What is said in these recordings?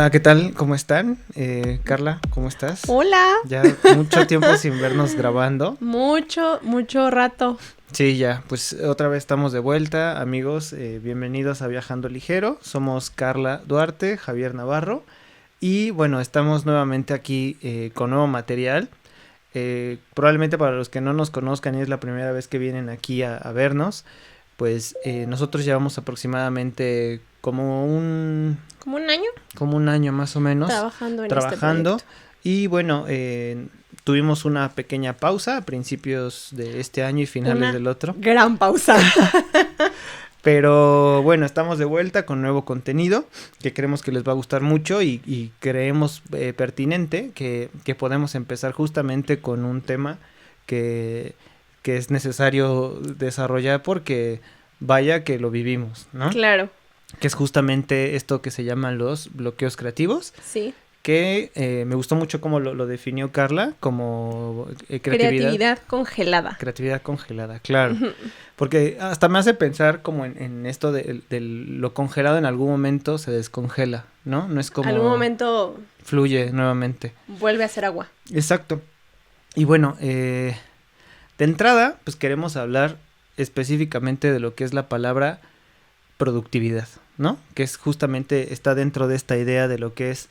Hola, ¿qué tal? ¿Cómo están? Carla, ¿cómo estás? Hola. Ya mucho tiempo sin vernos grabando. Mucho rato. Sí, ya, pues otra vez estamos de vuelta, amigos, bienvenidos a Viajando Ligero. Somos Carla Duarte, Javier Navarro y bueno, estamos nuevamente aquí con nuevo material. Probablemente para los que no nos conozcan y es la primera vez que vienen aquí a vernos, pues nosotros llevamos aproximadamente ¿Como un año? como un año más o menos Trabajando en este trabajando proyecto. y bueno, tuvimos una pequeña pausa a principios de este año y finales Una del otro, gran pausa. pero bueno, estamos de vuelta con nuevo contenido que creemos que les va a gustar mucho y creemos pertinente que podemos empezar justamente con un tema que, que es necesario desarrollar porque vaya que lo vivimos, ¿no? Claro, Que es justamente esto que se llaman los bloqueos creativos, sí. que me gustó mucho cómo lo definió Carla, como Creatividad congelada. creatividad congelada, claro, porque hasta me hace pensar como en esto de lo congelado en algún momento se descongela, ¿no? No es como Algún momento fluye nuevamente. vuelve a ser agua. Exacto. Y bueno, de entrada, pues queremos hablar específicamente de lo que es la palabra productividad, ¿no? Que es justamente, está dentro de esta idea de lo que es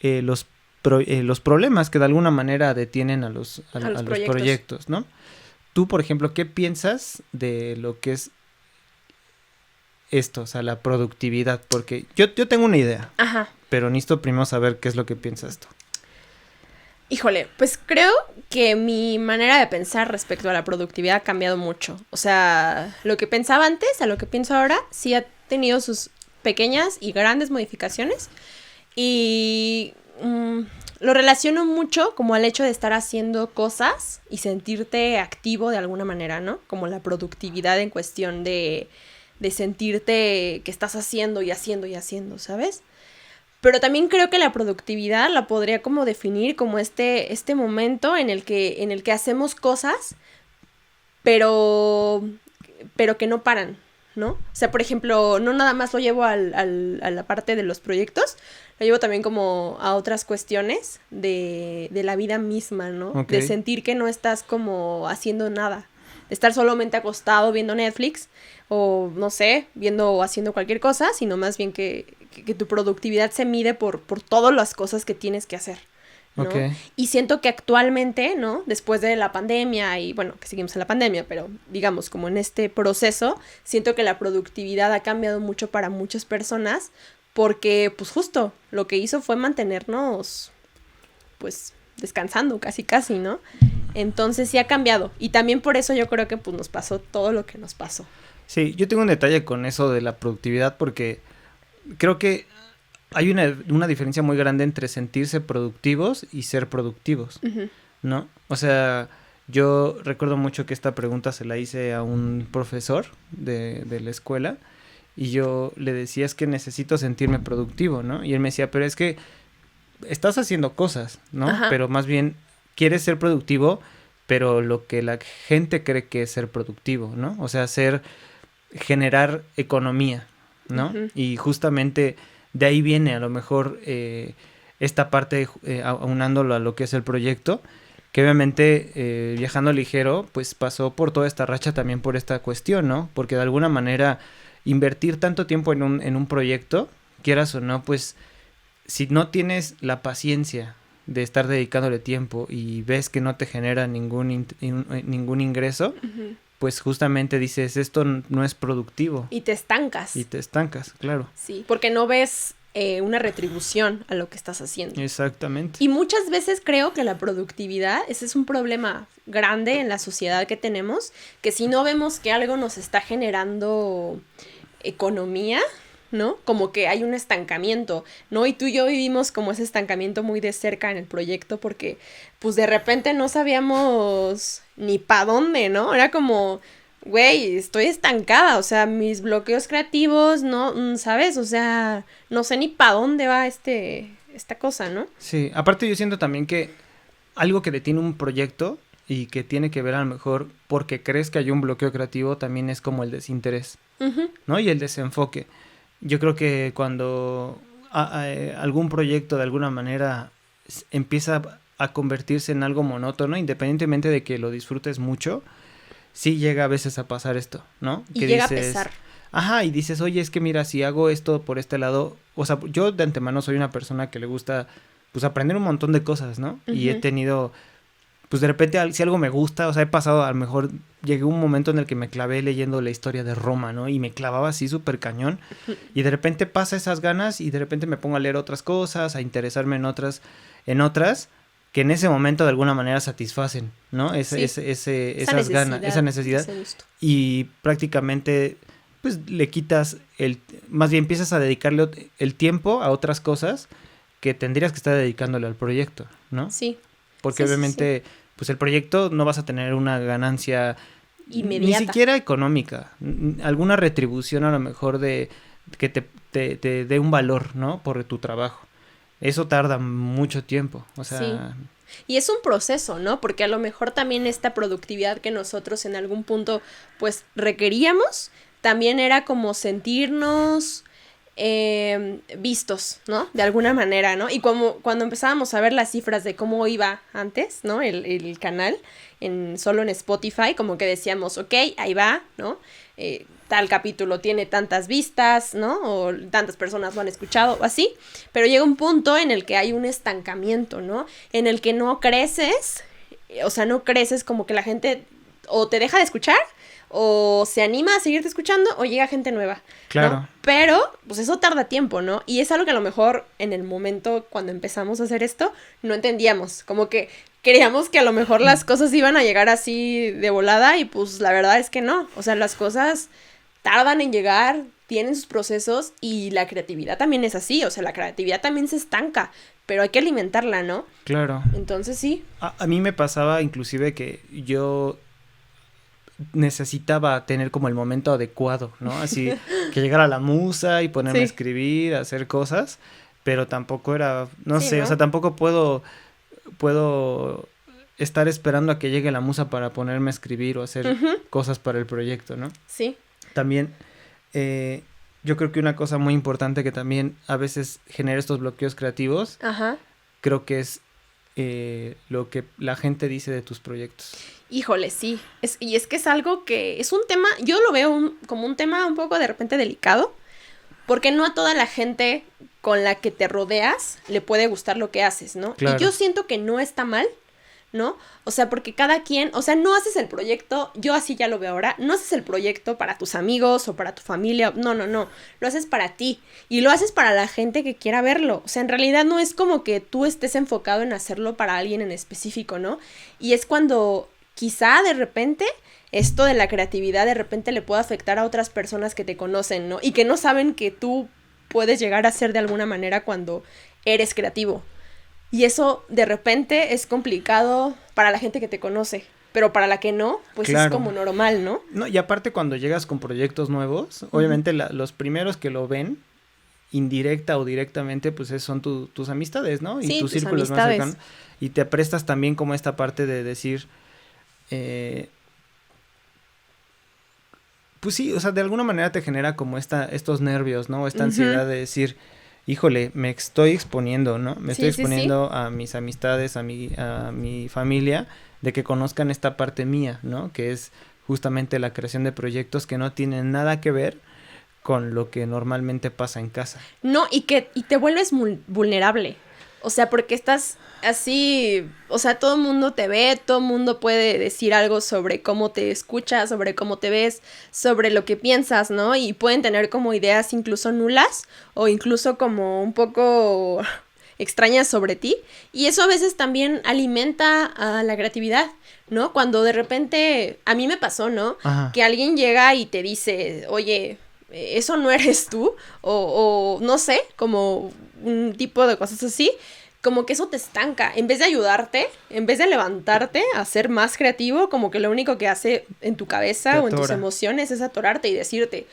los problemas que de alguna manera detienen a los proyectos, ¿no? Tú, por ejemplo, ¿qué piensas de lo que es esto, o sea, la productividad? Porque yo tengo una idea, Ajá. pero necesito primero saber qué es lo que piensas tú. Híjole, pues creo que mi manera de pensar respecto a la productividad ha cambiado mucho. O sea, lo que pensaba antes a lo que pienso ahora sí ha tenido sus pequeñas y grandes modificaciones. Y lo relaciono mucho como al hecho de estar haciendo cosas y sentirte activo de alguna manera, ¿no? Como la productividad en cuestión de sentirte que estás haciendo y haciendo y haciendo, ¿sabes? Pero también creo que la productividad la podría como definir como este momento en el que hacemos cosas, pero que no paran, ¿no? O sea, por ejemplo, no nada más lo llevo a la parte de los proyectos, lo llevo también como a otras cuestiones de la vida misma, ¿no? Okay. De sentir que no estás como haciendo nada, de estar solamente acostado viendo Netflix o, no sé, viendo o haciendo cualquier cosa, sino más bien que tu productividad se mide por todas las cosas que tienes que hacer, ¿no? Okay. Y siento que actualmente, ¿no? Después de la pandemia y, bueno, que seguimos en la pandemia, pero digamos como en este proceso, siento que la productividad ha cambiado mucho para muchas personas porque, pues justo, lo que hizo fue mantenernos, pues, descansando casi, ¿no? Entonces sí ha cambiado. Y también por eso yo creo que, pues, nos pasó todo lo que nos pasó. Sí, yo tengo un detalle con eso de la productividad porque creo que hay una diferencia muy grande entre sentirse productivos y ser productivos, ¿no? O sea, yo recuerdo mucho que esta pregunta se la hice a un profesor de la escuela y yo le decía es que necesito sentirme productivo, ¿no? Y él me decía, pero es que estás haciendo cosas, ¿no? Ajá. Pero más bien quieres ser productivo, pero lo que la gente cree que es ser productivo, ¿no? O sea, generar economía, ¿no? Y justamente de ahí viene a lo mejor esta parte aunándolo a lo que es el proyecto, que obviamente Viajando Ligero pues pasó por toda esta racha también por esta cuestión, ¿no? Porque de alguna manera invertir tanto tiempo en un proyecto, quieras o no, pues si no tienes la paciencia de estar dedicándole tiempo y ves que no te genera ningún ingreso, pues justamente dices, esto no es productivo. Y te estancas. Y te estancas, claro. Sí, porque no ves una retribución a lo que estás haciendo. Exactamente. Y muchas veces creo que la productividad, ese es un problema grande en la sociedad que tenemos, que si no vemos que algo nos está generando economía, ¿no? Como que hay un estancamiento, ¿no? Y tú y yo vivimos como ese estancamiento muy de cerca en el proyecto porque pues de repente no sabíamos ni para dónde, ¿no? Era como, güey, estoy estancada, o sea, mis bloqueos creativos, no, ¿sabes? O sea, no sé ni para dónde va esta cosa, ¿no? Sí, aparte yo siento también que algo que detiene un proyecto y que tiene que ver a lo mejor porque crees que hay un bloqueo creativo también es como el desinterés, ¿no? Y el desenfoque. Yo creo que cuando algún proyecto de alguna manera empieza a convertirse en algo monótono, independientemente de que lo disfrutes mucho, sí llega a veces a pasar esto, ¿no? Y que llega dices, a pesar. Ajá, y dices, oye, es que mira, si hago esto por este lado, o sea, yo de antemano soy una persona que le gusta, pues, aprender un montón de cosas, ¿no? Uh-huh. Y he tenido, pues, de repente, si algo me gusta, o sea, he pasado, a lo mejor, llegué a un momento en el que me clavé leyendo la historia de Roma, ¿no? Y me clavaba así súper cañón, y de repente pasa esas ganas, y de repente me pongo a leer otras cosas, a interesarme en otras, que en ese momento de alguna manera satisfacen, ¿no? Esas ganas, esa necesidad. Y prácticamente, pues, le quitas más bien empiezas a dedicarle el tiempo a otras cosas que tendrías que estar dedicándole al proyecto, ¿no? Sí. Porque obviamente, pues, el proyecto no vas a tener una ganancia inmediata, ni siquiera económica, alguna retribución a lo mejor de que te dé un valor, ¿no? Por tu trabajo. Eso tarda mucho tiempo, o sea... Sí. Y es un proceso, ¿no? Porque a lo mejor también esta productividad que nosotros en algún punto, pues, requeríamos, también era como sentirnos vistos, ¿no? De alguna manera, ¿no? Y como cuando empezábamos a ver las cifras de cómo iba antes, ¿no? El canal, solo en Spotify, como que decíamos, ok, ahí va, ¿no? Tal capítulo tiene tantas vistas, ¿no? O tantas personas lo han escuchado, o así. Pero llega un punto en el que hay un estancamiento, ¿no? En el que no creces, o sea, no creces como que la gente o te deja de escuchar, o se anima a seguirte escuchando, o llega gente nueva. Claro. ¿No? Pero, pues eso tarda tiempo, ¿no? Y es algo que a lo mejor en el momento cuando empezamos a hacer esto, no entendíamos. Como que creíamos que a lo mejor las cosas iban a llegar así de volada y pues la verdad es que no. O sea, las cosas tardan en llegar, tienen sus procesos y la creatividad también es así. O sea, la creatividad también se estanca, pero hay que alimentarla, ¿no? Claro. Entonces sí. A mí me pasaba inclusive que yo necesitaba tener como el momento adecuado, ¿no? Así que llegara la musa y ponerme a escribir, a hacer cosas, pero tampoco era, no sé, ¿no? O sea, tampoco puedo estar esperando a que llegue la musa para ponerme a escribir o hacer cosas para el proyecto, ¿no? Sí. También, yo creo que una cosa muy importante que también a veces genera estos bloqueos creativos, creo que es lo que la gente dice de tus proyectos. Híjole, sí. Y es que es algo que es un tema, yo lo veo como un tema un poco de repente delicado, porque no a toda la gente con la que te rodeas le puede gustar lo que haces, ¿no? Claro. Y yo siento que no está mal, ¿no? O sea, porque cada quien, o sea, no haces el proyecto, yo así ya lo veo ahora, no haces el proyecto para tus amigos o para tu familia, no, lo haces para ti y lo haces para la gente que quiera verlo, o sea, en realidad no es como que tú estés enfocado en hacerlo para alguien en específico, ¿no? Y es cuando quizá de repente esto de la creatividad de repente le puede afectar a otras personas que te conocen, ¿no? Y que no saben que tú puedes llegar a ser de alguna manera cuando eres creativo. Y eso de repente es complicado para la gente que te conoce, pero para la que no, pues claro, es como normal, ¿no? No, y aparte cuando llegas con proyectos nuevos, obviamente los primeros que lo ven, indirecta o directamente, pues son tus amistades, ¿no? Y tus círculos más cercanos. Y te prestas también como esta parte de decir... pues sí, o sea, de alguna manera te genera como estos nervios, ¿no? Esta ansiedad de decir, híjole, me estoy exponiendo, ¿no? Me estoy exponiendo a mis amistades, a mi familia, de que conozcan esta parte mía, ¿no? Que es justamente la creación de proyectos que no tienen nada que ver con lo que normalmente pasa en casa. No, y te vuelves vulnerable. O sea, porque estás así, o sea, todo el mundo te ve, todo el mundo puede decir algo sobre cómo te escuchas, sobre cómo te ves, sobre lo que piensas, ¿no? Y pueden tener como ideas incluso nulas o incluso como un poco extrañas sobre ti. Y eso a veces también alimenta a la creatividad, ¿no? Cuando de repente, a mí me pasó, ¿no? Ajá. Que alguien llega y te dice, oye, eso no eres tú, o no sé, como un tipo de cosas así, como que eso te estanca, en vez de ayudarte, en vez de levantarte a ser más creativo, como que lo único que hace en tu cabeza o en tus emociones es atorarte y decirte,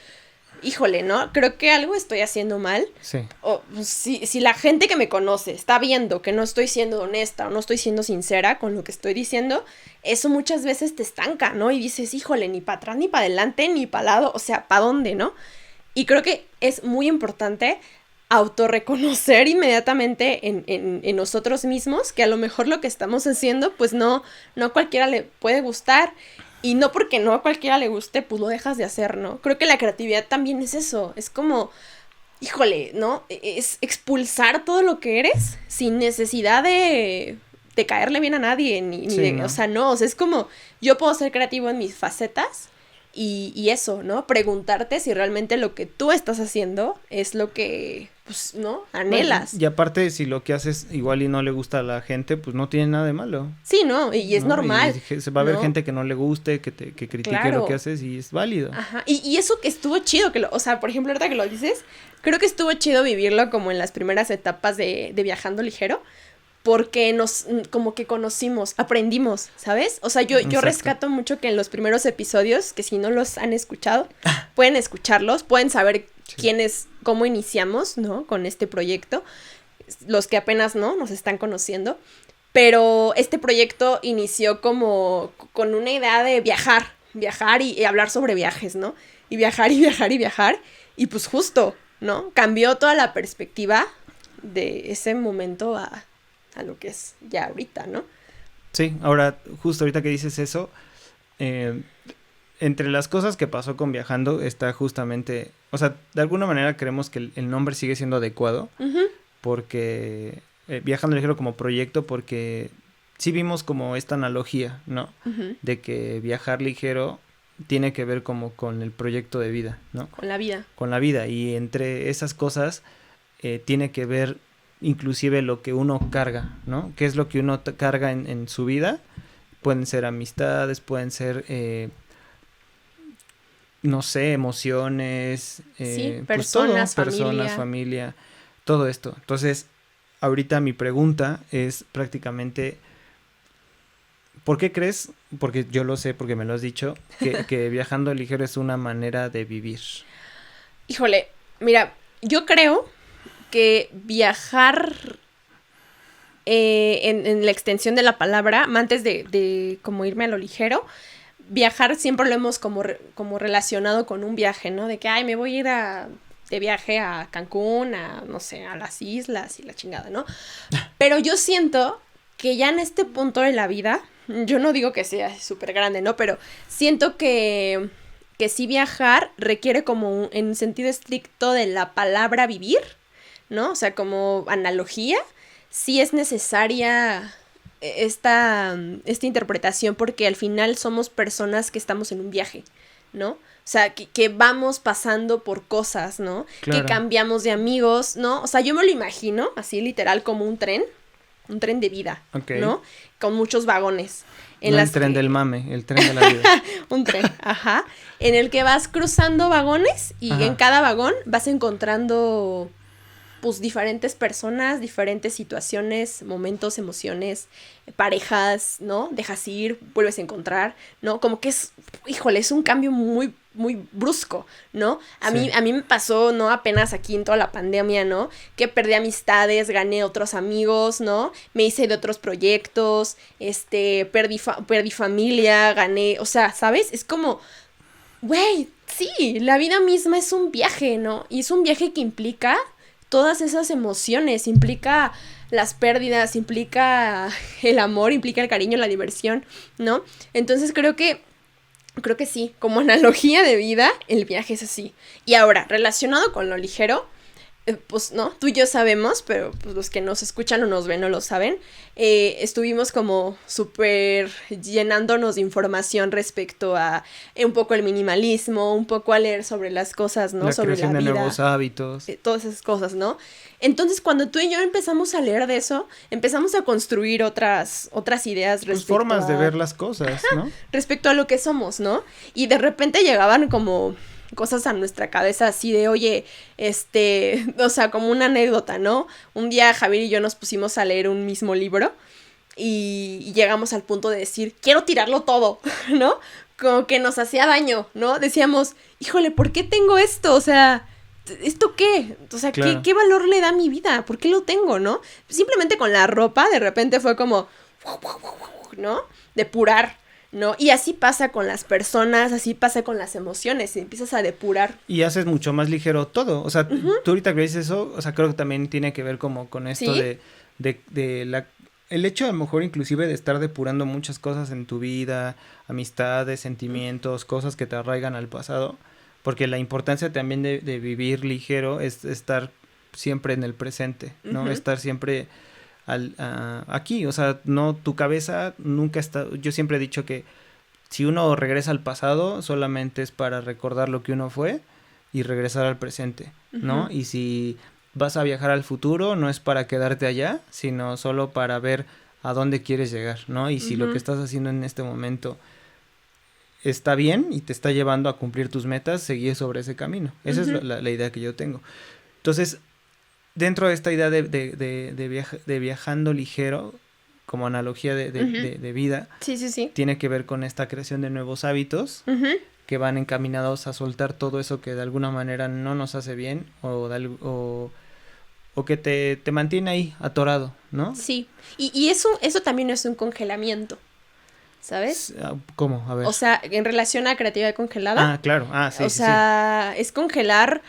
híjole, ¿no? Creo que algo estoy haciendo mal. Sí. O si la gente que me conoce está viendo que no estoy siendo honesta o no estoy siendo sincera con lo que estoy diciendo, eso muchas veces te estanca, ¿no? Y dices, híjole, ni para atrás, ni para adelante, ni para lado, o sea, ¿para dónde, no? Y creo que es muy importante autorreconocer inmediatamente en nosotros mismos que a lo mejor lo que estamos haciendo, pues no a cualquiera le puede gustar. Y no porque no a cualquiera le guste, pues lo dejas de hacer, ¿no? Creo que la creatividad también es eso. Es como, híjole, ¿no? Es expulsar todo lo que eres sin necesidad de caerle bien a nadie. ¿No? O sea, no. O sea, es como, yo puedo ser creativo en mis facetas y eso, ¿no? Preguntarte si realmente lo que tú estás haciendo es lo que, pues, ¿no? Anhelas. Bueno, y aparte, si lo que haces igual y no le gusta a la gente, pues no tiene nada de malo. Sí, ¿no? Y es normal. Y se va a haber gente que no le guste, que critique lo que haces y es válido. Ajá. Y eso que estuvo chido, o sea, por ejemplo, ahorita que lo dices, creo que estuvo chido vivirlo como en las primeras etapas de Viajando Ligero, porque nos, como que conocimos, aprendimos, ¿sabes? O sea, yo rescato mucho que en los primeros episodios, que si no los han escuchado, pueden escucharlos, pueden saber quiénes, cómo iniciamos, ¿no? Con este proyecto, los que apenas, ¿no? Nos están conociendo, pero este proyecto inició como con una idea de viajar y hablar sobre viajes, ¿no? Y viajar, y pues justo, ¿no? Cambió toda la perspectiva de ese momento a lo que es ya ahorita, ¿no? Sí, ahora, justo ahorita que dices eso, entre las cosas que pasó con Viajando está justamente, o sea, de alguna manera creemos que el nombre sigue siendo adecuado, porque Viajando Ligero como proyecto, porque sí vimos como esta analogía, ¿no? De que viajar ligero tiene que ver como con el proyecto de vida, ¿no? Con la vida. Con la vida, y entre esas cosas tiene que ver inclusive lo que uno carga, ¿no? ¿Qué es lo que uno carga en su vida? Pueden ser amistades, pueden ser, no sé, emociones, sí, pues todo, personas, familia, todo esto. Entonces, ahorita mi pregunta es prácticamente, ¿por qué crees? Porque yo lo sé, porque me lo has dicho, que Viajando Ligero es una manera de vivir. Híjole, mira, yo creo que viajar en la extensión de la palabra, antes de como irme a lo ligero, viajar siempre lo hemos como relacionado con un viaje, ¿no? De que, ay, me voy a ir de viaje a Cancún, no sé, a las islas y la chingada, ¿no? Pero yo siento que ya en este punto de la vida, yo no digo que sea súper grande, ¿no? Pero siento que sí viajar requiere como en sentido estricto de la palabra vivir, ¿no? O sea, como analogía, sí es necesaria esta interpretación porque al final somos personas que estamos en un viaje, ¿no? O sea, que vamos pasando por cosas, ¿no? Claro. Que cambiamos de amigos, ¿no? O sea, yo me lo imagino así literal como un tren de vida, okay, ¿no? Con muchos vagones. No el tren del mame, el tren de la vida. Un tren, ajá. En el que vas cruzando vagones y en cada vagón vas encontrando pues diferentes personas, diferentes situaciones, momentos, emociones, parejas, ¿no? Dejas ir, vuelves a encontrar, ¿no? Como que es, híjole, es un cambio muy, muy brusco, ¿no? A mí me pasó, ¿no? Apenas aquí en toda la pandemia, ¿no? Que perdí amistades, gané otros amigos, ¿no? Me hice de otros proyectos, perdí familia, gané, o sea, ¿sabes? Es como, güey, sí, la vida misma es un viaje, ¿no? Y es un viaje que implica todas esas emociones, implica las pérdidas, implica el amor, implica el cariño, la diversión, ¿no? Entonces creo que sí, como analogía de vida, el viaje es así. Y ahora, relacionado con lo ligero, pues, ¿no? Tú y yo sabemos, pero pues los que nos escuchan o nos ven no lo saben, estuvimos como súper llenándonos de información respecto a un poco el minimalismo, un poco a leer sobre las cosas, ¿no? Sobre la vida. La creación de nuevos hábitos. Todas esas cosas, ¿no? Entonces, cuando tú y yo empezamos a leer de eso, empezamos a construir otras ideas respecto pues formas de ver las cosas, ¿no? Respecto a lo que somos, ¿no? Y de repente llegaban como cosas a nuestra cabeza así de, oye, o sea, como una anécdota, ¿no? Un día Javier y yo nos pusimos a leer un mismo libro y llegamos al punto de decir, quiero tirarlo todo, ¿no? Como que nos hacía daño, ¿no? Decíamos, híjole, ¿por qué tengo esto? O sea, ¿esto qué? O sea, claro. ¿qué valor le da a mi vida? ¿Por qué lo tengo, no? Simplemente con la ropa, de repente fue como, ¿no? Depurar. ¿no? Y así pasa con las personas, así pasa con las emociones, y empiezas a depurar. Y haces mucho más ligero todo, o sea, tú ahorita que dices eso, o sea, creo que también tiene que ver como con esto ¿Sí? el hecho a lo mejor inclusive de estar depurando muchas cosas en tu vida, amistades, sentimientos, cosas que te arraigan al pasado, porque la importancia también de vivir ligero es estar siempre en el presente, ¿no? Estar siempre aquí, o sea, no, tu cabeza nunca está, yo siempre he dicho que si uno regresa al pasado solamente es para recordar lo que uno fue y regresar al presente, ¿no? Y si vas a viajar al futuro no es para quedarte allá, sino solo para ver a dónde quieres llegar, ¿no? Y si lo que estás haciendo en este momento está bien y te está llevando a cumplir tus metas, seguir sobre ese camino. Esa es la idea que yo tengo. Entonces, dentro de esta idea de viajando ligero, como analogía de vida, Sí. tiene que ver con esta creación de nuevos hábitos que van encaminados a soltar todo eso que de alguna manera no nos hace bien o que te mantiene ahí atorado, ¿no? Sí, y eso también es un congelamiento, ¿sabes? ¿Cómo? A ver. O sea, en relación a creatividad congelada. Ah, claro, sí, o sea, es congelar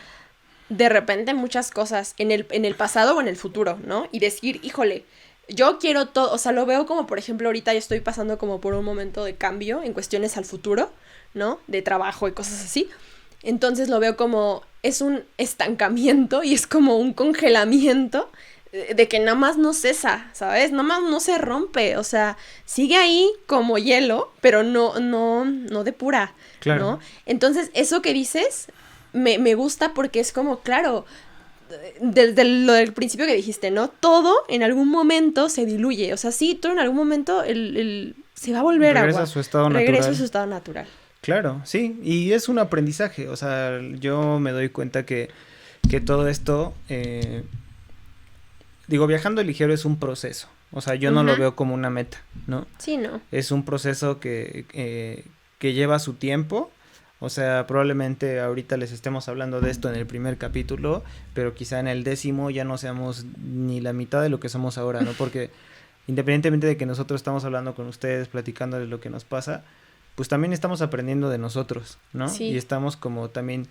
de repente muchas cosas en el pasado o en el futuro, ¿no? Y decir, híjole, yo quiero todo, o sea, lo veo como, por ejemplo, ahorita yo estoy pasando como por un momento de cambio en cuestiones al futuro, ¿no? De trabajo y cosas así. Entonces lo veo como, es un estancamiento y es como un congelamiento de que nada más no cesa, ¿sabes? Nada más no se rompe, o sea, sigue ahí como hielo, pero no depura, claro. ¿no? Entonces, eso que dices me gusta porque es como, claro, desde lo del principio que dijiste, ¿no? Todo en algún momento se diluye, o sea, sí, todo en algún momento se va a volver regresa agua. A su estado regresa natural. a su estado natural. Claro, sí, y es un aprendizaje, o sea, yo me doy cuenta que todo esto, viajando ligero es un proceso, o sea, yo no lo veo como una meta, ¿no? Sí, ¿no? Es un proceso que lleva su tiempo, o sea, probablemente ahorita les estemos hablando de esto en el primer capítulo, pero quizá en el 10º ya no seamos ni la mitad de lo que somos ahora, ¿no? Porque independientemente de que nosotros estamos hablando con ustedes, platicando de lo que nos pasa, pues también estamos aprendiendo de nosotros, ¿no? Sí. Y estamos como también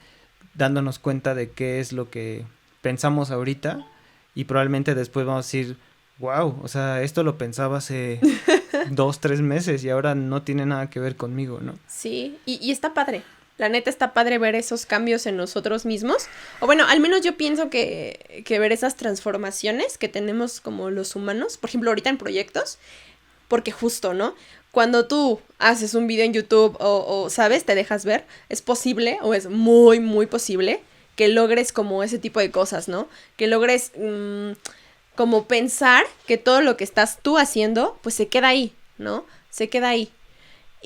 dándonos cuenta de qué es lo que pensamos ahorita y probablemente después vamos a decir, wow, o sea, esto lo pensaba hace 2-3 meses y ahora no tiene nada que ver conmigo, ¿no? Sí, y está padre. La neta está padre ver esos cambios en nosotros mismos. O bueno, al menos yo pienso que ver esas transformaciones que tenemos como los humanos, por ejemplo, ahorita en proyectos, porque justo, ¿no? Cuando tú haces un video en YouTube o ¿sabes? Te dejas ver, es posible o es muy, muy posible que logres como ese tipo de cosas, ¿no? Que logres como pensar que todo lo que estás tú haciendo, pues se queda ahí, ¿no? Se queda ahí.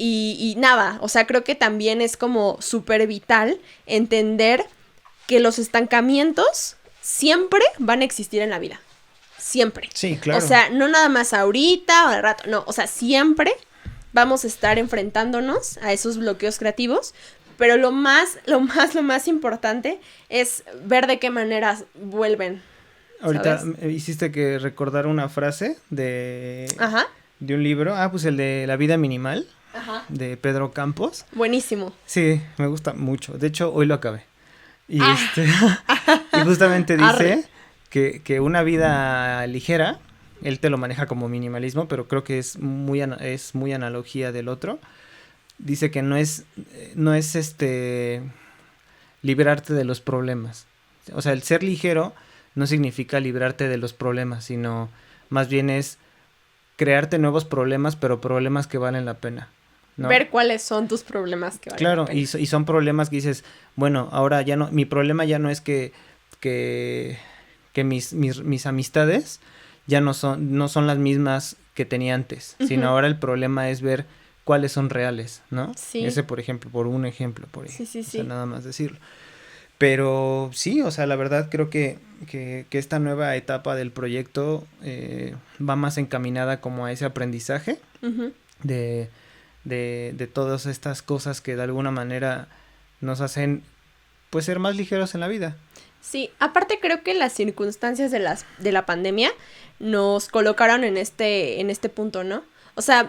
Y nada, o sea, creo que también es como súper vital entender que los estancamientos siempre van a existir en la vida. Siempre. Sí, claro. O sea, no nada más ahorita o al rato, no, o sea, siempre vamos a estar enfrentándonos a esos bloqueos creativos, pero lo más importante es ver de qué maneras vuelven. Ahorita ¿sabes? me hiciste que recordar una frase de un libro, pues el de La vida minimal, de Pedro Campos. Buenísimo. Sí, me gusta mucho. De hecho, hoy lo acabé. Y y justamente dice que una vida ligera, él te lo maneja como minimalismo, pero creo que es muy analogía del otro. Dice que no es liberarte de los problemas. O sea, el ser ligero no significa librarte de los problemas, sino más bien es crearte nuevos problemas, pero problemas que valen la pena, ¿no? Ver cuáles son tus problemas que valen la pena. Y son problemas que dices, bueno, ahora ya no, mi problema ya no es que mis amistades ya no son las mismas que tenía antes, sino ahora el problema es ver cuáles son reales, ¿no? Sí. Ese, por ejemplo, por un ejemplo, por ahí. Sí. O sea, nada más decirlo. Pero sí, o sea, la verdad creo que esta nueva etapa del proyecto va más encaminada como a ese aprendizaje de todas estas cosas que de alguna manera nos hacen ser más ligeros en la vida. Sí, aparte creo que las circunstancias de la pandemia nos colocaron en este punto, ¿no? O sea,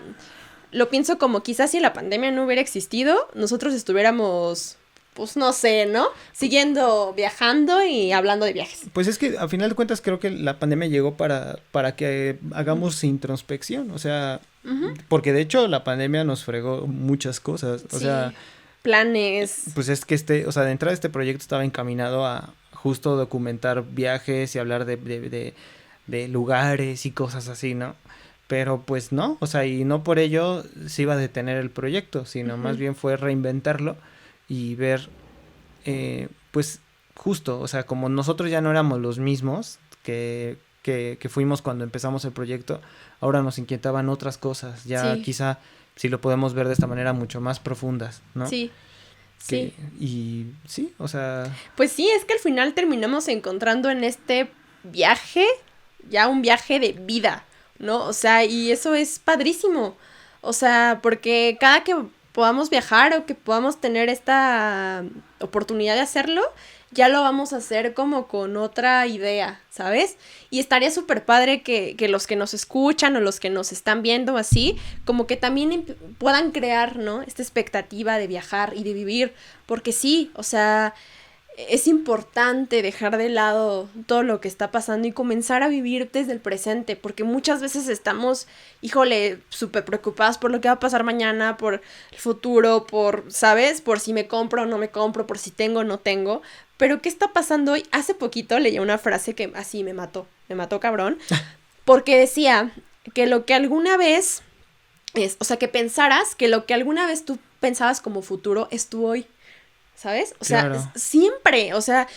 lo pienso como quizás si la pandemia no hubiera existido, nosotros estuviéramos, pues no sé, ¿no? Siguiendo viajando y hablando de viajes. Pues es que a final de cuentas creo que la pandemia llegó para que hagamos introspección, o sea, porque de hecho la pandemia nos fregó muchas cosas, o sea, planes. pues es que o sea, de entrada este proyecto estaba encaminado a justo documentar viajes y hablar de lugares y cosas así, ¿no? Pero pues no, o sea, y no por ello se iba a detener el proyecto, sino más bien fue reinventarlo y ver, pues justo, o sea, como nosotros ya no éramos los mismos que fuimos cuando empezamos el proyecto, ahora nos inquietaban otras cosas, ya quizá si lo podemos ver de esta manera mucho más profundas, ¿no? Sí. Sí. Y sí, o sea... Pues sí, es que al final terminamos encontrando en este viaje, ya un viaje de vida, ¿no? O sea, y eso es padrísimo. O sea, porque cada que podamos viajar o que podamos tener esta oportunidad de hacerlo, ya lo vamos a hacer como con otra idea, ¿sabes? Y estaría súper padre que los que nos escuchan o los que nos están viendo así, como que también puedan crear, ¿no? Esta expectativa de viajar y de vivir, porque sí, o sea, es importante dejar de lado todo lo que está pasando y comenzar a vivir desde el presente, porque muchas veces estamos, híjole, súper preocupados por lo que va a pasar mañana, por el futuro, por, ¿sabes? Por si me compro o no me compro, por si tengo o no tengo. Pero ¿qué está pasando hoy? Hace poquito leí una frase que así me mató cabrón, porque decía que lo que alguna vez o sea, que pensaras que lo que alguna vez tú pensabas como futuro es tu hoy. ¿Sabes? O sea, claro. Siempre, o sea,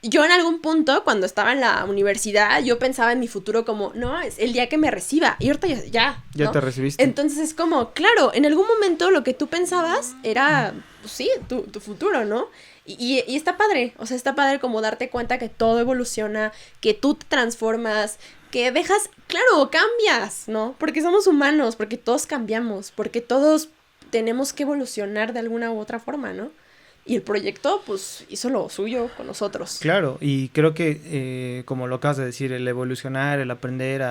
yo en algún punto, cuando estaba en la universidad, yo pensaba en mi futuro como, no, es el día que me reciba, y ahorita ya, Ya ¿no? te recibiste. Entonces es como, claro, en algún momento lo que tú pensabas era, pues sí, tu futuro, ¿no? Y está padre, o sea, está padre como darte cuenta que todo evoluciona, que tú te transformas, que dejas, claro, cambias, ¿no? Porque somos humanos, porque todos cambiamos, porque todos tenemos que evolucionar de alguna u otra forma, ¿no? Y el proyecto, pues, hizo lo suyo con nosotros. Claro, y creo que, como lo acabas de decir, el evolucionar, el aprender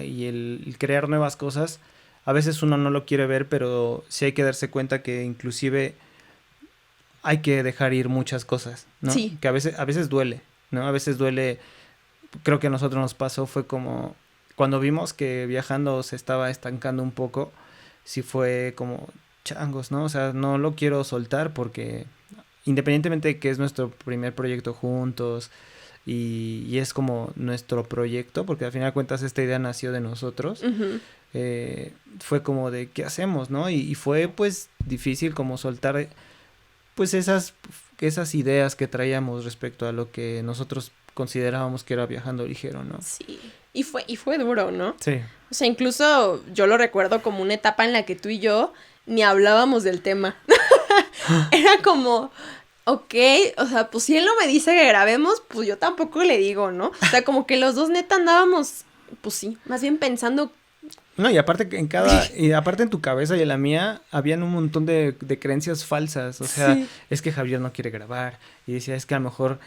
y el crear nuevas cosas, a veces uno no lo quiere ver, pero sí hay que darse cuenta que inclusive hay que dejar ir muchas cosas, ¿no? Sí. Que a veces duele, ¿no? A veces duele, creo que a nosotros nos pasó, fue como, cuando vimos que viajando se estaba estancando un poco, sí fue como, changos, ¿no? O sea, no lo quiero soltar porque... Independientemente de que es nuestro primer proyecto juntos y es como nuestro proyecto, porque al final de cuentas esta idea nació de nosotros, fue como de ¿qué hacemos? ¿No? Y fue pues difícil como soltar pues esas ideas que traíamos respecto a lo que nosotros considerábamos que era viajando ligero, ¿no? Sí, y fue duro, ¿no? Sí. O sea, incluso yo lo recuerdo como una etapa en la que tú y yo ni hablábamos del tema. Era como, ok, o sea, pues si él no me dice que grabemos, pues yo tampoco le digo, ¿no? O sea, como que los dos neta andábamos, pues sí, más bien pensando. No, y aparte y aparte en tu cabeza y en la mía, habían un montón de creencias falsas, o sea, Sí. Es que Javier no quiere grabar, y decía, es que a lo mejor,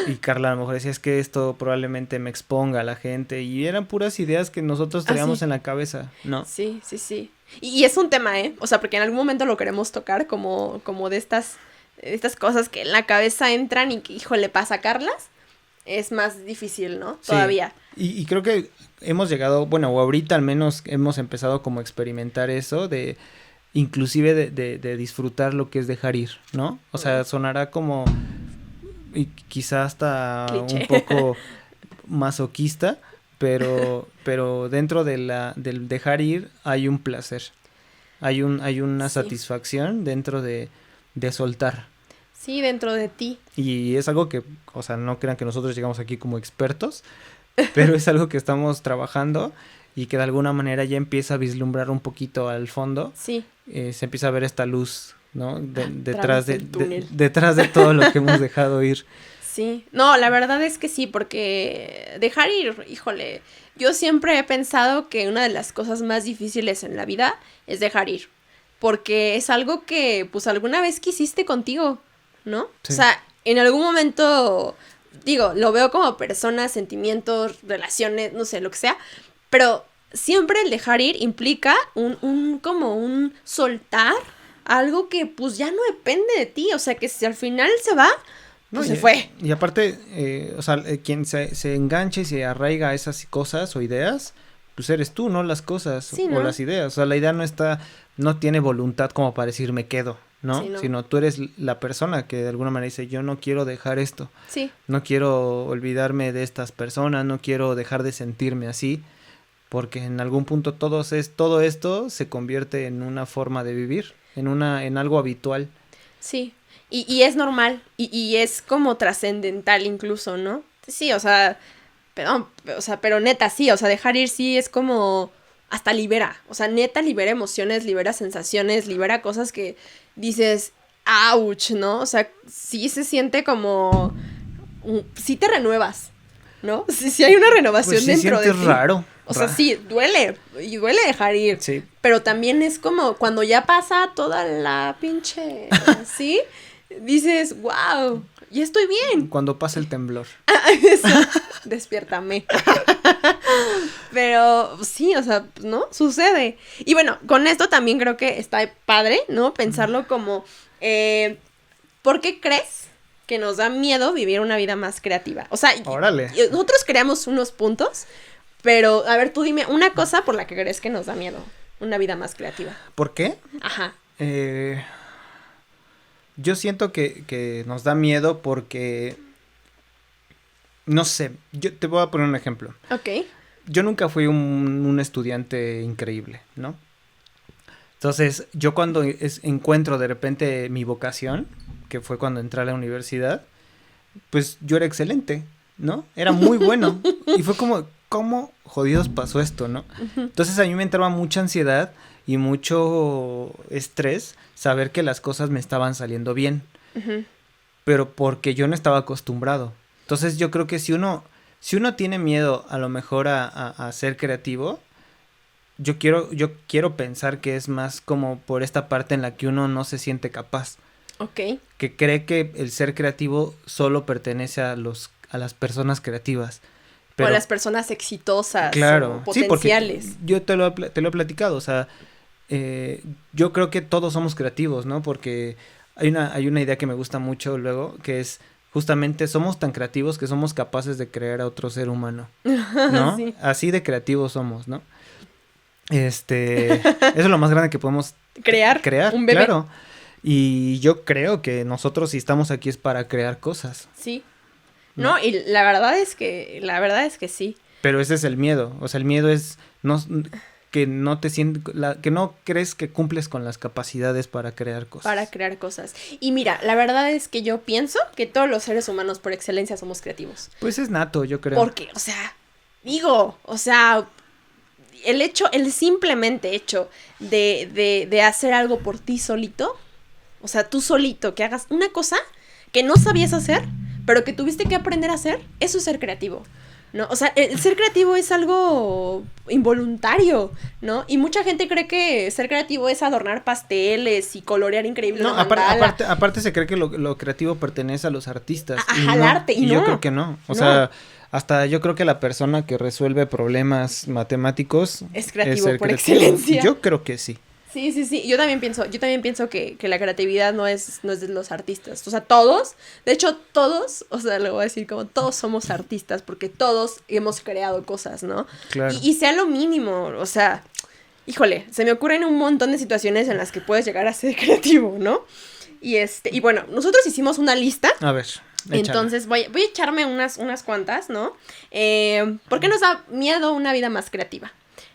y Carla a lo mejor decía, es que esto probablemente me exponga a la gente, y eran puras ideas que nosotros traíamos sí. en la cabeza, ¿no? Sí. Y es un tema, ¿eh? O sea, porque en algún momento lo queremos tocar como de estas cosas que en la cabeza entran y que, híjole, para sacarlas es más difícil, ¿no? Sí. Todavía. Y creo que hemos llegado, bueno, o ahorita al menos hemos empezado como a experimentar eso de inclusive de disfrutar lo que es dejar ir, ¿no? O sea, sonará como y quizá hasta Cliché. un poco masoquista, pero dentro del dejar ir hay un placer. Hay una satisfacción dentro de soltar. Sí, dentro de ti. Y es algo que, o sea, no crean que nosotros llegamos aquí como expertos, pero es algo que estamos trabajando y que de alguna manera ya empieza a vislumbrar un poquito al fondo. Sí. Se empieza a ver esta luz, ¿no? Detrás de todo lo que hemos dejado ir. Sí. No, la verdad es que sí, porque dejar ir, híjole, yo siempre he pensado que una de las cosas más difíciles en la vida es dejar ir, porque es algo que, pues, alguna vez quisiste contigo, ¿no? Sí. O sea, en algún momento, digo, lo veo como personas, sentimientos, relaciones, no sé, lo que sea, pero siempre el dejar ir implica como un soltar algo que pues ya no depende de ti, o sea, que si al final se va, pues se fue. Y aparte, o sea, quien se enganche y se arraiga a esas cosas o ideas, pues eres tú, no las cosas Sí, o ¿no? las ideas. O sea, la idea no tiene voluntad como para decir me quedo, ¿no? Sí, no. Sino tú eres la persona que de alguna manera dice yo no quiero dejar esto, Sí, no quiero olvidarme de estas personas, no quiero dejar de sentirme así, porque en algún punto todo esto se convierte en una forma de vivir, en algo habitual. sí. Y es normal, y es como trascendental incluso, ¿no? Sí, o sea, perdón, o sea, pero neta, sí, o sea, dejar ir sí es como, hasta libera, o sea, neta libera emociones, libera sensaciones, libera cosas que dices, ouch, ¿no? O sea, sí se siente como, sí te renuevas, ¿no? Sí hay una renovación Pues sí dentro de sientes ti. raro. O sea, sí, duele, y duele dejar ir. Sí. Pero también es como cuando ya pasa toda la pinche, ¿sí? Dices, wow, ya estoy bien. Cuando pasa el temblor. Eso, despiértame. Pero sí, o sea, ¿no? Sucede. Y bueno, con esto también creo que está padre, ¿no? Pensarlo como, ¿por qué crees que nos da miedo vivir una vida más creativa? O sea, Órale. nosotros creamos unos puntos, pero a ver, tú dime una cosa por la que crees que nos da miedo una vida más creativa. ¿Por qué? Ajá. Yo siento que nos da miedo porque, no sé, yo te voy a poner un ejemplo. Ok. Yo nunca fui un estudiante increíble, ¿no? Entonces, yo cuando encuentro de repente mi vocación, que fue cuando entré a la universidad, pues yo era excelente, ¿no? Era muy bueno. Y fue como, ¿cómo jodidos pasó esto, no? Entonces a mí me entraba mucha ansiedad y mucho estrés saber que las cosas me estaban saliendo bien, pero porque yo no estaba acostumbrado. Entonces yo creo que si uno tiene miedo a lo mejor a ser creativo, yo quiero pensar que es más como por esta parte en la que uno no se siente capaz. Ok. Que cree que el ser creativo solo pertenece a las personas creativas. Pero, o a las personas exitosas, claro, o potenciales. Sí, porque yo te lo he platicado, o sea, yo creo que todos somos creativos, ¿no? Porque hay una idea que me gusta mucho luego, que es justamente somos tan creativos que somos capaces de crear a otro ser humano, ¿no? Sí. Así de creativos somos, ¿no? Eso es lo más grande que podemos crear un bebé. Claro. Y yo creo que nosotros si estamos aquí es para crear cosas. Sí. No, y la verdad es que sí. Pero ese es el miedo, o sea, el miedo es que no te que no crees que cumples con las capacidades para crear cosas. Para crear cosas. Y mira, la verdad es que yo pienso que todos los seres humanos por excelencia somos creativos. Pues es nato, yo creo. Porque, o sea, el simplemente hecho de hacer algo por ti solito, o sea, tú solito, que hagas una cosa que no sabías hacer, pero que tuviste que aprender a hacer, eso es ser creativo, ¿no? O sea, el ser creativo es algo involuntario, ¿no? Y mucha gente cree que ser creativo es adornar pasteles y colorear increíble No, una mandala. aparte se cree que lo creativo pertenece a los artistas. Al arte, y no. Yo creo que no. O sea, hasta yo creo que la persona que resuelve problemas matemáticos es creativo ser por creativo. excelencia. Yo creo que sí. Sí. Yo también pienso que la creatividad no es de los artistas. O sea, todos, o sea, le voy a decir como todos somos artistas porque todos hemos creado cosas, ¿no? Claro. Y sea lo mínimo, o sea, híjole, se me ocurren un montón de situaciones en las que puedes llegar a ser creativo, ¿no? Y bueno, nosotros hicimos una lista. A ver. Échale. Entonces voy a echarme unas cuantas, ¿no? ¿Por qué nos da miedo una vida más creativa?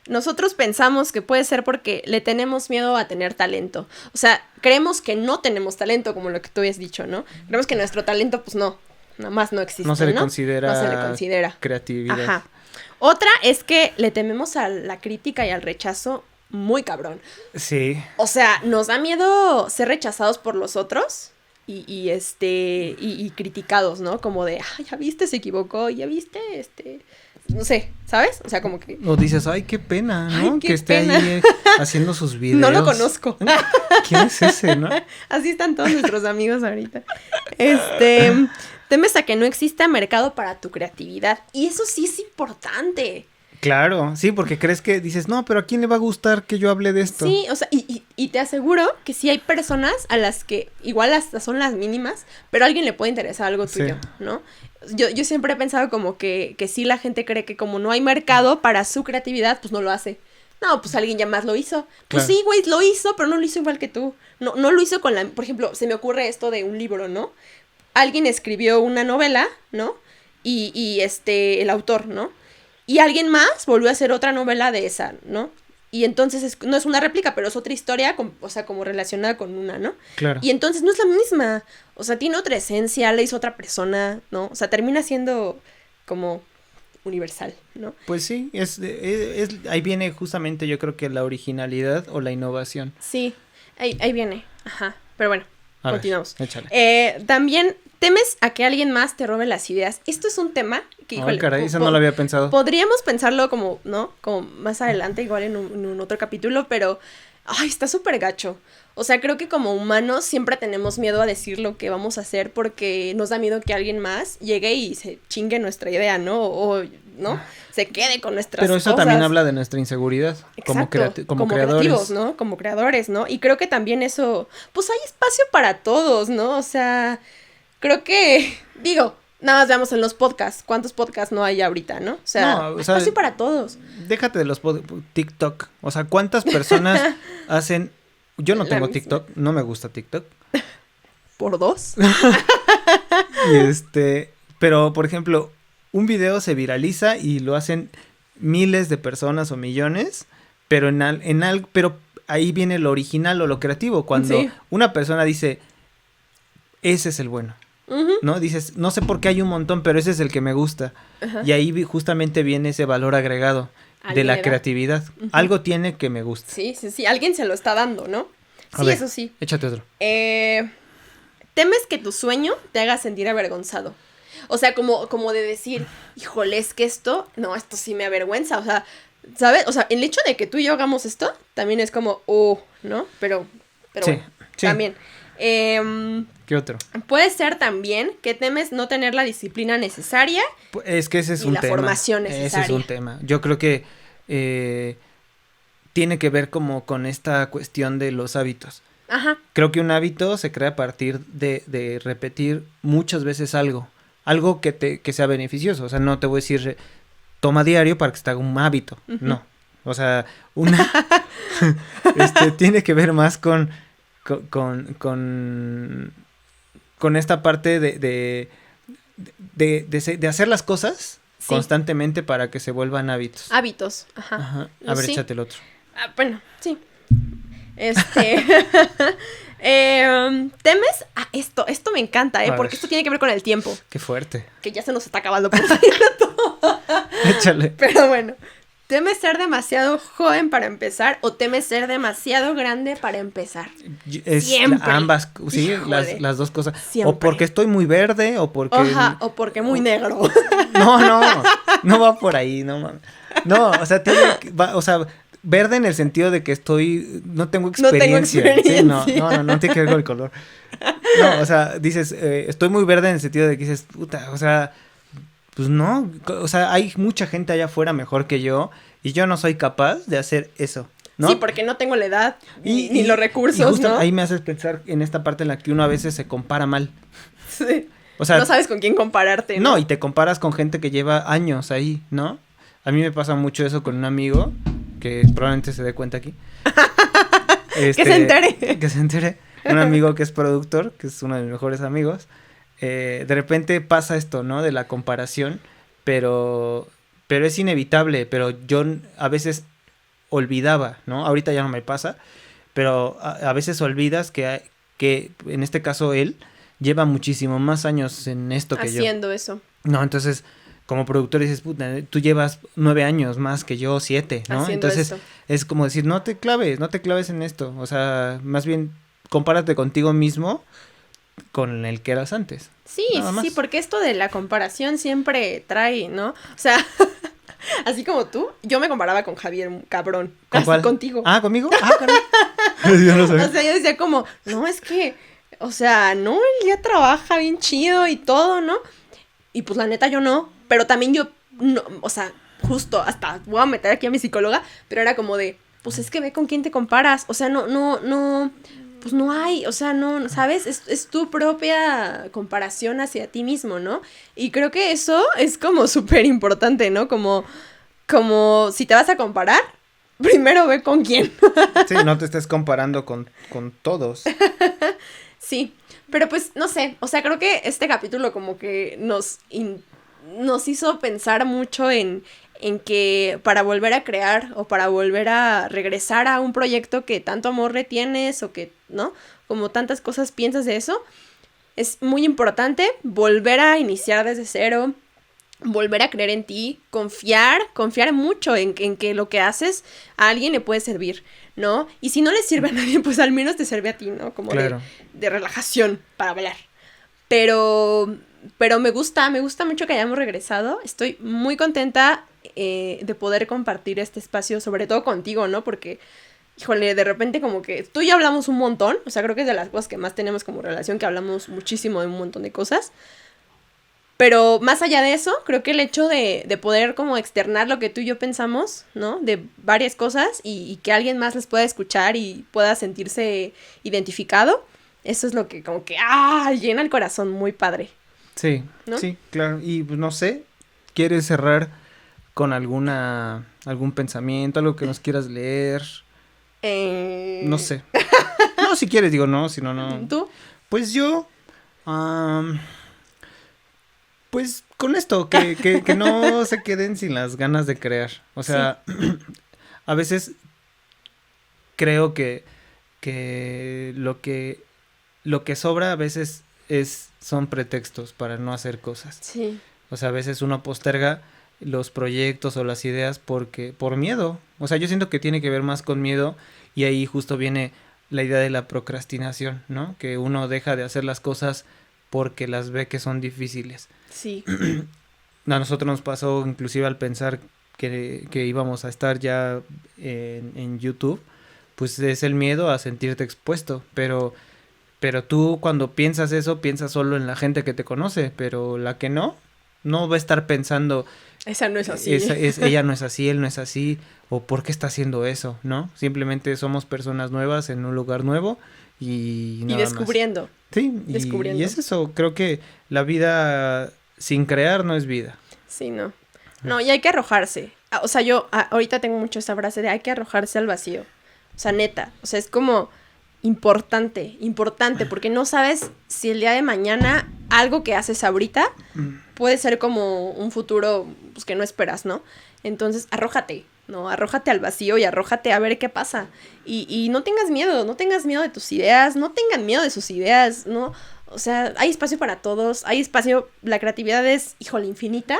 Nosotros pensamos que puede ser porque le tenemos miedo a tener talento. O sea, creemos que no tenemos talento, como lo que tú habías dicho, ¿no? Creemos que nuestro talento, pues no, nada más no existe, No se le considera creatividad. Ajá. Otra es que le tememos a la crítica y al rechazo muy cabrón. Sí. O sea, nos da miedo ser rechazados por los otros y criticados, ¿no? Como de, ya viste, se equivocó, ya viste, no sé, ¿sabes? O sea, como que... O dices, ay, qué pena, ¿no? Ay, qué que esté pena. ahí haciendo sus videos. No lo conozco. ¿Quién es ese, no? Así están todos nuestros amigos ahorita. Temes a que no exista mercado para tu creatividad. Y eso sí es importante. Claro, sí, porque crees que dices, no, pero ¿a quién le va a gustar que yo hable de esto? Sí, o sea, y te aseguro que sí hay personas a las que igual hasta son las mínimas, pero a alguien le puede interesar algo tuyo, ¿no? Yo siempre he pensado como que sí la gente cree que como no hay mercado para su creatividad, pues no lo hace. No, pues alguien ya más lo hizo. Pues sí, güey, lo hizo, pero no lo hizo igual que tú. No lo hizo con la... Por ejemplo, se me ocurre esto de un libro, ¿no? Alguien escribió una novela, ¿no? Y el autor, ¿no? Y alguien más volvió a hacer otra novela de esa, ¿no? Y entonces no es una réplica, pero es otra historia, o sea, como relacionada con una, ¿no? Claro. Y entonces no es la misma. O sea, tiene otra esencia, la hizo otra persona, ¿no? O sea, termina siendo como universal, ¿no? Pues sí, ahí viene justamente yo creo que la originalidad o la innovación. Sí, ahí viene. Ajá. Pero bueno, continuamos. Échale. También temes a que alguien más te robe las ideas. Esto es un tema que, híjole, caray, eso no lo había pensado. Podríamos pensarlo como, ¿no? Como más adelante, igual en un otro capítulo, pero, ay, está súper gacho. O sea, creo que como humanos siempre tenemos miedo a decir lo que vamos a hacer porque nos da miedo que alguien más llegue y se chingue nuestra idea, ¿no? O ¿no? Se quede con nuestras cosas. Pero eso también habla de nuestra inseguridad. Exacto, como creativos, ¿no? Como creadores, ¿no? Y creo que también eso, pues hay espacio para todos, ¿no? O sea, creo que, digo, nada más veamos en los podcasts. ¿Cuántos podcasts no hay ahorita, no? O sea, espacio para todos. Déjate de los TikTok. O sea, ¿cuántas personas hacen... Yo no tengo TikTok, no me gusta TikTok. ¿Por dos? Pero, por ejemplo, un video se viraliza y lo hacen miles de personas o millones, pero pero ahí viene lo original o lo creativo. Cuando una persona dice, ese es el bueno, ¿no? Dices, no sé por qué hay un montón, pero ese es el que me gusta. Y ahí justamente viene ese valor agregado de la creatividad. Algo tiene que me gusta. Sí, alguien se lo está dando, ¿no? A ver, eso sí. Échate otro. Temes que tu sueño te haga sentir avergonzado. O sea, como de decir, híjole, es que esto sí me avergüenza. O sea, ¿sabes? O sea, el hecho de que tú y yo hagamos esto también es como, ¿no? Pero bueno, también. ¿Qué otro? Puede ser también que temes no tener la disciplina necesaria. Es que ese es un tema. Y la formación necesaria. Ese es un tema. Yo creo que tiene que ver como con esta cuestión de los hábitos. Ajá. Creo que un hábito se crea a partir de repetir muchas veces algo que sea beneficioso. O sea, no te voy a decir toma diario para que se te haga un hábito. No. O sea, tiene que ver más con esta parte de hacer las cosas constantemente para que se vuelvan hábitos. Hábitos, ajá. A ver, échate el otro. Bueno, sí. ¿Temes? Esto me encanta, porque esto tiene que ver con el tiempo. Qué fuerte. Que ya se nos está acabando por cierto. Échale. Pero bueno, ¿temes ser demasiado joven para empezar o temes ser demasiado grande para empezar? Siempre. Ambas, sí, las dos cosas. Siempre. O porque estoy muy verde o porque... Ajá, o porque muy negro. No va por ahí, no mames. No, o sea, verde en el sentido de que no tengo experiencia. Sí, no tiene que ver con el color. No, o sea, dices, estoy muy verde en el sentido de que dices, puta, o sea, pues no, o sea, hay mucha gente allá afuera mejor que yo y yo no soy capaz de hacer eso, ¿no? Sí, porque no tengo la edad ni los recursos, y justo, ¿no? Ahí me haces pensar en esta parte en la que uno a veces se compara mal. Sí. O sea, no sabes con quién compararte, ¿no? No, y te comparas con gente que lleva años ahí, ¿no? A mí me pasa mucho eso con un amigo que probablemente se dé cuenta aquí. Que se entere. Que se entere. Un amigo que es productor, que es uno de mis mejores amigos. De repente pasa esto, ¿no? De la comparación, pero es inevitable. Pero yo a veces olvidaba, ¿no? Ahorita ya no me pasa, pero a veces olvidas que en este caso él lleva muchísimo más años en esto que yo. Haciendo eso. No, entonces... Como productor dices, puta, tú llevas 9 años más que yo, 7, ¿no? Haciendo entonces esto. Es como decir, no te claves en esto. O sea, más bien compárate contigo mismo con el que eras antes. Sí, porque esto de la comparación siempre trae, ¿no? O sea, así como tú, yo me comparaba con Javier, un cabrón. ¿Con cuál? Contigo. Ah, ¿conmigo? Ah, cabrón. Yo no sabía. O sea, yo decía como, no, es que, o sea, no, él ya trabaja bien chido y todo, ¿no? Y pues la neta yo no, pero también yo, no, o sea, justo, hasta voy a meter aquí a mi psicóloga, pero era como de, pues es que ve con quién te comparas, o sea, pues no hay, o sea, no, ¿sabes? Es tu propia comparación hacia ti mismo, ¿no? Y creo que eso es como súper importante, ¿no? Como si te vas a comparar, primero ve con quién. Sí, no te estés comparando con todos. Sí, pero pues, no sé, o sea, creo que este capítulo como que nos hizo pensar mucho en que para volver a crear o para volver a regresar a un proyecto que tanto amor le tienes o que, ¿no? Como tantas cosas piensas de eso, es muy importante volver a iniciar desde cero, volver a creer en ti, confiar mucho en que lo que haces a alguien le puede servir, ¿no? Y si no le sirve a nadie, pues al menos te sirve a ti, ¿no? Como claro. de relajación para hablar. Pero me gusta mucho que hayamos regresado. Estoy muy contenta de poder compartir este espacio, sobre todo contigo, ¿no? Porque, híjole, de repente como que tú y yo hablamos un montón, o sea, creo que es de las cosas que más tenemos como relación, que hablamos muchísimo de un montón de cosas. Pero más allá de eso, creo que el hecho de poder como externar lo que tú y yo pensamos, ¿no? De varias cosas y que alguien más les pueda escuchar y pueda sentirse identificado, eso es lo que como que, llena el corazón, muy padre. Sí, ¿no? Sí, claro. Y pues, no sé, ¿quieres cerrar con algún pensamiento, algo que nos quieras leer? No sé. No, si quieres, digo, no, si no, no. ¿Tú? Pues yo, pues con esto, que no se queden sin las ganas de crear. O sea, sí. A veces creo que lo que sobra a veces son pretextos para no hacer cosas. Sí. O sea, a veces uno posterga los proyectos o las ideas por miedo. O sea, yo siento que tiene que ver más con miedo y ahí justo viene la idea de la procrastinación, ¿no? Que uno deja de hacer las cosas porque las ve que son difíciles. Sí. A nosotros nos pasó inclusive al pensar que íbamos a estar ya en YouTube, pues es el miedo a sentirte expuesto, pero tú cuando piensas eso, piensas solo en la gente que te conoce, pero la que no va a estar pensando... Esa no es así. Ella no es así, él no es así, o ¿por qué está haciendo eso? ¿No? Simplemente somos personas nuevas en un lugar nuevo y nada descubriendo. Más. Sí, descubriendo. Y es eso, creo que la vida sin crear no es vida. Sí, no. No, y hay que arrojarse. O sea, yo ahorita tengo mucho esa frase de hay que arrojarse al vacío. O sea, neta, o sea, es como... importante, porque no sabes si el día de mañana algo que haces ahorita puede ser como un futuro pues, que no esperas, ¿no? Entonces, arrójate, ¿no? Arrójate al vacío y arrójate a ver qué pasa. Y no tengas miedo de tus ideas, no tengan miedo de sus ideas, ¿no? O sea, hay espacio para todos, hay espacio, la creatividad es, híjole, infinita.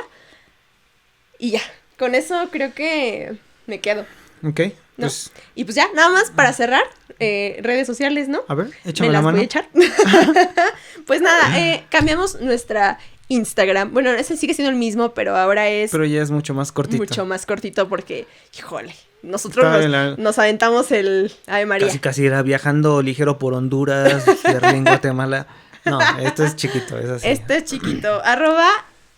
Y ya, con eso creo que me quedo. Ok. ¿No? Pues... Y pues ya, nada más para cerrar, redes sociales, ¿no? A ver, échame la mano. ¿Me las voy a echar? Pues nada, cambiamos nuestra Instagram. Bueno, ese sigue siendo el mismo, pero ahora es... Pero ya es mucho más cortito. Mucho más cortito porque, híjole, nosotros nos aventamos el Ave María. Casi era viajando ligero por Honduras, de en Guatemala. No, esto es chiquito, es así. Esto es chiquito.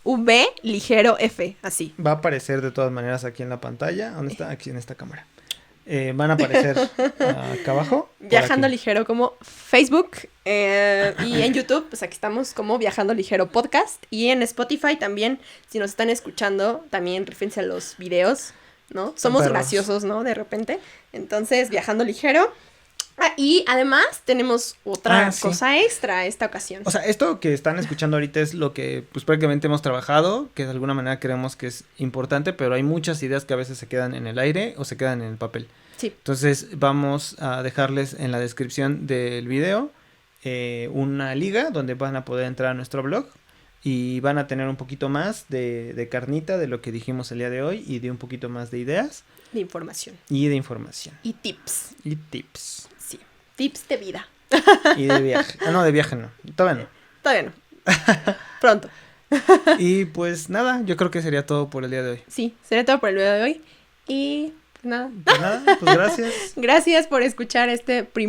@VLigeroF, así. Va a aparecer de todas maneras aquí en la pantalla. ¿Dónde está? Aquí en esta cámara. Van a aparecer acá abajo. Viajando Ligero como Facebook. Y en YouTube, pues aquí estamos como Viajando Ligero Podcast. Y en Spotify también, si nos están escuchando, también rífense a los videos, ¿no? Somos graciosos, ¿no? De repente. Entonces, Viajando Ligero. Y además tenemos otra cosa extra esta ocasión. O sea, esto que están escuchando ahorita es lo que pues prácticamente hemos trabajado, que de alguna manera creemos que es importante, pero hay muchas ideas que a veces se quedan en el aire o se quedan en el papel. Sí. Entonces vamos a dejarles en la descripción del video una liga donde van a poder entrar a nuestro blog y van a tener un poquito más de carnita de lo que dijimos el día de hoy y de un poquito más de ideas. De información. Y de información. Y tips. Sí, tips de vida. Y de viaje. No, de viaje no. Todavía no. Todavía no. Pronto. Y pues nada, yo creo que sería todo por el día de hoy. Sí, sería todo por el día de hoy. Y nada. Pues nada, pues gracias. Gracias por escuchar este primer